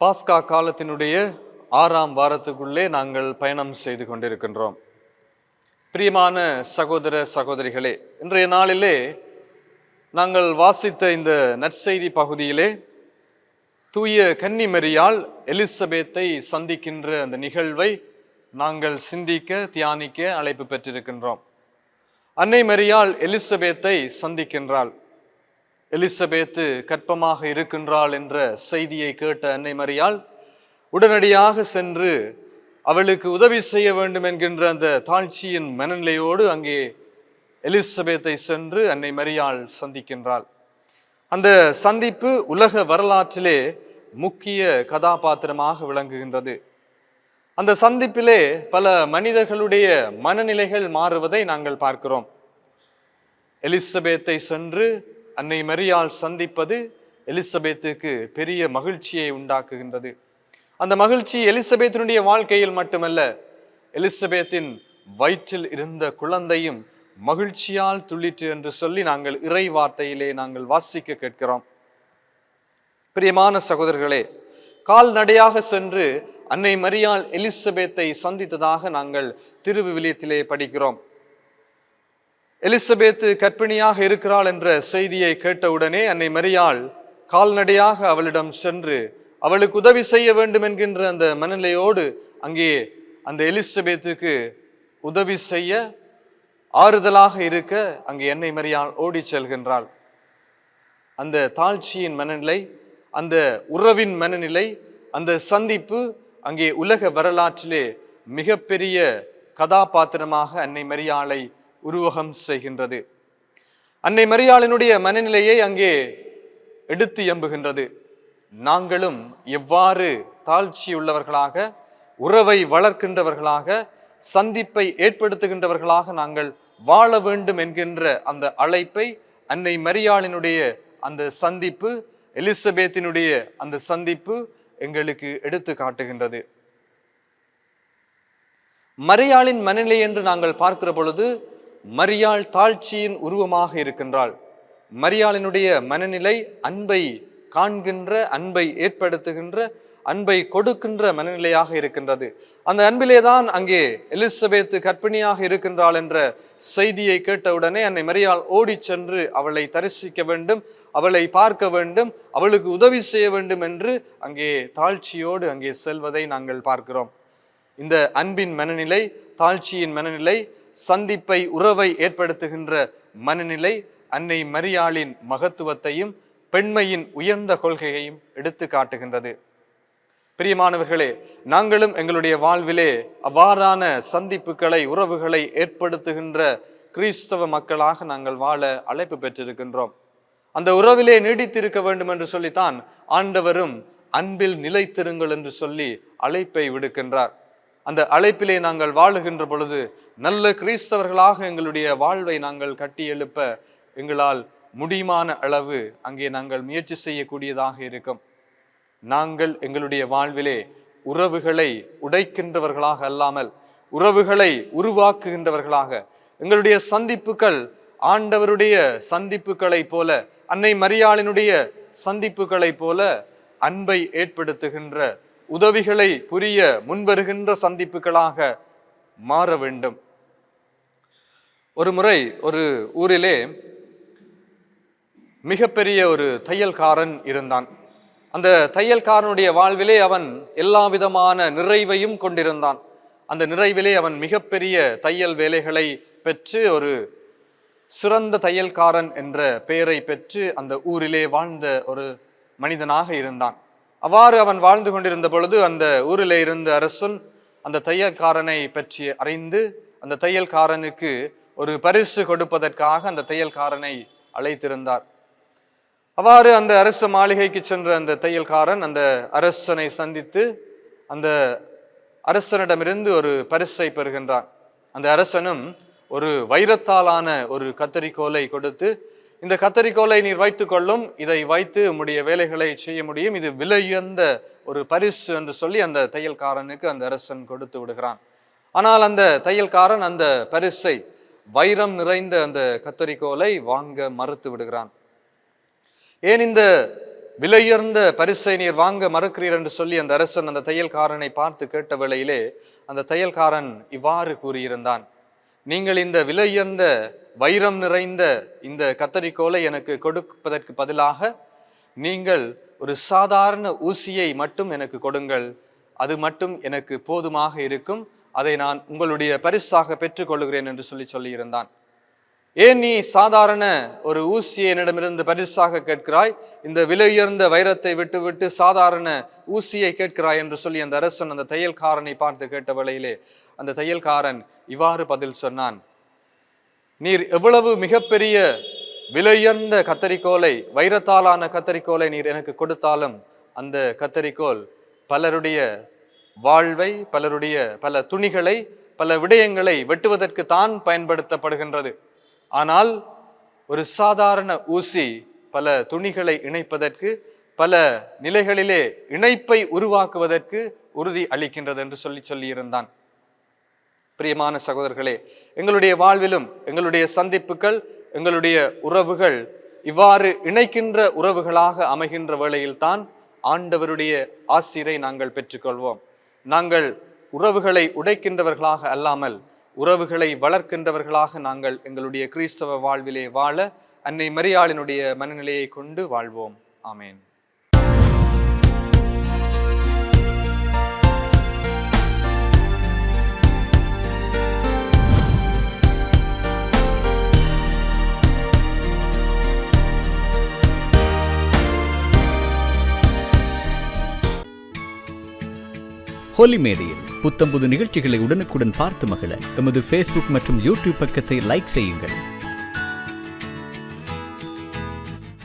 பாஸ்கா காலத்தினுடைய 6ஆம் வாரத்துக்குள்ளே நாங்கள் பயணம் செய்து கொண்டிருக்கின்றோம். பிரியமான சகோதர சகோதரிகளே, இன்றைய நாளிலே நாங்கள் வாசித்த இந்த நற்செய்தி பகுதியிலே தூய கன்னிமரியாள் எலிசபெத்தை சந்திக்கின்ற அந்த நிகழ்வை நாங்கள் சிந்திக்க தியானிக்க அழைப்பு பெற்றிருக்கின்றோம். அன்னை மரியாள் எலிசபெத்தை சந்திக்கின்றாள். எலிசபெத்து கர்ப்பமாக இருக்கின்றாள் என்ற செய்தியை கேட்ட அன்னை மரியாள் உடனடியாக சென்று அவளுக்கு உதவி செய்ய வேண்டும் என்கின்ற அந்த தாழ்ச்சியின் மனநிலையோடு அங்கே எலிசபெத்தை சென்று அன்னை மரியாள் சந்திக்கின்றாள். அந்த சந்திப்பு உலக வரலாற்றிலே முக்கிய கதாபாத்திரமாக விளங்குகின்றது. அந்த சந்திப்பிலே பல மனிதர்களுடைய மனநிலைகள் மாறுவதை நாங்கள் பார்க்கிறோம். எலிசபெத்தை சென்று அன்னை மரியாள் சந்திப்பது எலிசபெத்துக்கு பெரிய மகிழ்ச்சியை உண்டாக்குகின்றது. அந்த மகிழ்ச்சி எலிசபெத்தினுடைய வாழ்க்கையில் மட்டுமல்ல, எலிசபெத்தின் வயிற்றில் இருந்த குழந்தையும் மகிழ்ச்சியால் துள்ளிற்று என்று சொல்லி நாங்கள் இறை வார்த்தையிலே நாங்கள் வாசிக்க கேட்கிறோம். பிரியமான சகோதரர்களே, கால்நடையாக சென்று அன்னை மரியாள் எலிசபெத்தை சந்தித்ததாக நாங்கள் திருவிவிலியத்திலே படிக்கிறோம். எலிசபெத்து கர்ப்பிணியாக இருக்கிறாள் என்ற செய்தியை கேட்டவுடனே அன்னை மரியாள் கால்நடையாக அவளிடம் சென்று அவளுக்கு உதவி செய்ய வேண்டும் என்கின்ற அந்த மனநிலையோடு அங்கே அந்த எலிசபெத்துக்கு உதவி செய்ய ஆறுதலாக இருக்க அங்கே அன்னை மரியாள் ஓடி செல்கின்றாள். அந்த தாழ்ச்சியின் மனநிலை, அந்த உறவின் மனநிலை, அந்த சந்திப்பு அங்கே உலக வரலாற்றிலே மிகப்பெரிய கதாபாத்திரமாக அன்னை மரியாளை உருவகம் செய்கின்றது. அன்னை மரியாளினுடைய மனநிலையை அங்கே எடுத்து எம்புகின்றது. நாங்களும் எவ்வாறு தாழ்ச்சியுள்ளவர்களாக, உறவை வளர்க்கின்றவர்களாக, சந்திப்பை ஏற்படுத்துகின்றவர்களாக நாங்கள் வாழ வேண்டும் என்கின்ற அந்த அழைப்பை அன்னை மரியாளினுடைய அந்த சந்திப்பு, எலிசபெத்தினுடைய அந்த சந்திப்பு எங்களுக்கு எடுத்து காட்டுகின்றது. மரியாளின் மனநிலை என்று நாங்கள் பார்க்கிற பொழுது மரியாள் தாழ்ச்சியின் உருவமாக இருக்கின்றாள். மரியாளினுடைய மனநிலை அன்பை காண்கின்ற, அன்பை ஏற்படுத்துகின்ற, அன்பை கொடுக்கின்ற மனநிலையாக இருக்கின்றது. அந்த அன்பிலேதான் அங்கே எலிசபெத்து கர்ப்பிணியாக இருக்கின்றாள் என்ற செய்தியை கேட்டவுடனே அன்னை மரியாள் ஓடி சென்று அவளை தரிசிக்க வேண்டும், அவளை பார்க்க வேண்டும், அவளுக்கு உதவி செய்ய வேண்டும் என்று அங்கே தாழ்ச்சியோடு அங்கே செல்வதை நாங்கள் பார்க்கிறோம். இந்த அன்பின் மனநிலை, தாழ்ச்சியின் மனநிலை, சந்திப்பை, உறவை ஏற்படுத்துகின்ற மனநிலை அன்னை மரியாளின் மகத்துவத்தையும் பெண்மையின் உயர்ந்த கொள்கையையும் எடுத்து காட்டுகின்றது. பிரியமானவர்களே, நாங்களும் எங்களுடைய வாழ்விலே அவ்வாறான சந்திப்புகளை, உறவுகளை ஏற்படுத்துகின்ற கிறிஸ்தவ மக்களாக நாங்கள் வாழ அழைப்பு பெற்றிருக்கின்றோம். அந்த உறவிலே நீடித்திருக்க வேண்டும் என்று சொல்லித்தான் ஆண்டவரும் அன்பில் நிலைத்திருங்கள் என்று சொல்லி அழைப்பை விடுக்கின்றார். அந்த அழைப்பிலே நாங்கள் வாழுகின்ற பொழுது நல்ல கிறிஸ்தவர்களாக எங்களுடைய வாழ்வை நாங்கள் கட்டி எழுப்ப எங்களால் முடியுமான அளவு அங்கே நாங்கள் முயற்சி செய்யக்கூடியதாக இருக்கும். நாங்கள் எங்களுடைய வாழ்விலே உறவுகளை உடைக்கின்றவர்களாக அல்லாமல் உறவுகளை உருவாக்குகின்றவர்களாக, எங்களுடைய சந்திப்புகள் ஆண்டவருடைய சந்திப்புகளை போல, அன்னை மரியாளினுடைய சந்திப்புகளை போல அன்பை ஏற்படுத்துகின்ற, உதவிகளை புரிய முன்வருகின்ற சந்திப்புகளாக மாற வேண்டும். ஒரு முறை ஒரு ஊரிலே மிகப்பெரிய ஒரு தையல்காரன் இருந்தான். அந்த தையல்காரனுடைய வாழ்விலே அவன் எல்லா விதமான நிறைவையும் கொண்டிருந்தான். அந்த நிறைவிலே அவன் மிகப்பெரிய தையல் வேலைகளை பெற்று ஒரு சிறந்த தையல்காரன் என்ற பெயரை பெற்று அந்த ஊரிலே வாழ்ந்த ஒரு மனிதனாக இருந்தான். அவ்வாறு அவன் வாழ்ந்து கொண்டிருந்த பொழுது அந்த ஊரிலே இருந்த அரசன் அந்த தையல்காரனை பற்றி அறிந்து அந்த தையல்காரனுக்கு ஒரு பரிசு கொடுப்பதற்காக அந்த தையல்காரனை அழைத்திருந்தார். அவ்வாறு அந்த அரச மாளிகைக்கு சென்ற அந்த தையல்காரன் அந்த அரசனை சந்தித்து அந்த அரசனிடமிருந்து ஒரு பரிசை பெறுகின்றான். அந்த அரசனும் ஒரு வைரத்தாலான ஒரு கத்தரிக்கோலை கொடுத்து, இந்த கத்தரிக்கோலை நீர் வைத்துக் கொள்ளும், இதை வைத்து உம்முடைய வேலைகளை செய்ய முடியும், இது விலையுயர்ந்த ஒரு பரிசு என்று சொல்லி அந்த தையல்காரனுக்கு அந்த அரசன் கொடுத்து விடுகிறான். ஆனால் அந்த தையல்காரன் அந்த பரிசை, வைரம் நிறைந்த அந்த கத்தரிக்கோலை வாங்க மறுத்து விடுகிறான். ஏன் இந்த விலையுயர்ந்த பரிசை நீர் வாங்க மறுக்கிறீர் என்று சொல்லி அந்த அரசன் அந்த தையல்காரனை பார்த்து கேட்ட வேளையிலே அந்த தையல்காரன் இவ்வாறு கூறியிருந்தான், நீங்கள் இந்த விலையுயர்ந்த வைரம் நிறைந்த இந்த கத்தரிக்கோலை எனக்கு கொடுப்பதற்கு பதிலாக நீங்கள் ஒரு சாதாரண ஊசியை மட்டும் எனக்கு கொடுங்கள், அது மட்டும் எனக்கு போதுமாக இருக்கும், அதை நான் உங்களுடைய பரிசாக பெற்றுக்கொள்கிறேன் என்று சொல்லியிருந்தான். ஏன் நீ சாதாரண ஒரு ஊசியை என்னிடமிருந்து பரிசாக கேட்கிறாய், இந்த விலையுயர்ந்த வைரத்தை விட்டு சாதாரண ஊசியை கேட்கிறாய் என்று சொல்லி அந்த அரசன் அந்த தையல்காரனை பார்த்து கேட்ட வேளையிலே அந்த தையல்காரன் இவ்வாறு பதில் சொன்னான், நீர் எவ்வளவு மிகப்பெரிய விலையுயர்ந்த கத்தரிக்கோலை, வைரத்தாலான கத்தரிக்கோலை நீர் எனக்கு கொடுத்தாலும் அந்த கத்தரிக்கோல் பலருடைய வாழ்வை, பலருடைய பல துணிகளை, பல விடயங்களை வெட்டுவதற்கு தான் பயன்படுத்தப்படுகின்றது. ஆனால் ஒரு சாதாரண ஊசி பல துணிகளை இணைப்பதற்கு, பல நிலைகளிலே இணைப்பை உருவாக்குவதற்கு உறுதி அளிக்கின்றது என்று சொல்லியிருந்தான். பிரியமான சகோதரர்களே, எங்களுடைய வாழ்விலும் எங்களுடைய சந்திப்புகள், எங்களுடைய உறவுகள் இவ்வாறு இணைக்கின்ற உறவுகளாக அமைகின்ற வேளையில் தான் ஆண்டவருடைய ஆசீரை நாங்கள் பெற்றுக்கொள்வோம். நாங்கள் உறவுகளை உடைக்கின்றவர்களாக அல்லாமல் உறவுகளை வளர்க்கின்றவர்களாக நாங்கள் எங்களுடைய கிறிஸ்தவ வாழ்விலே வாழ அன்னை மரியாளினுடைய மனநிலையை கொண்டு வாழ்வோம். ஆமேன். ஹோலி மேடையில் புத்தம்புது நிகழ்ச்சிகளை உடனுக்குடன் பார்த்து மகிழ எமது ஃபேஸ்புக் மற்றும் யூடியூப் பக்கத்தை லைக் செய்யுங்கள்.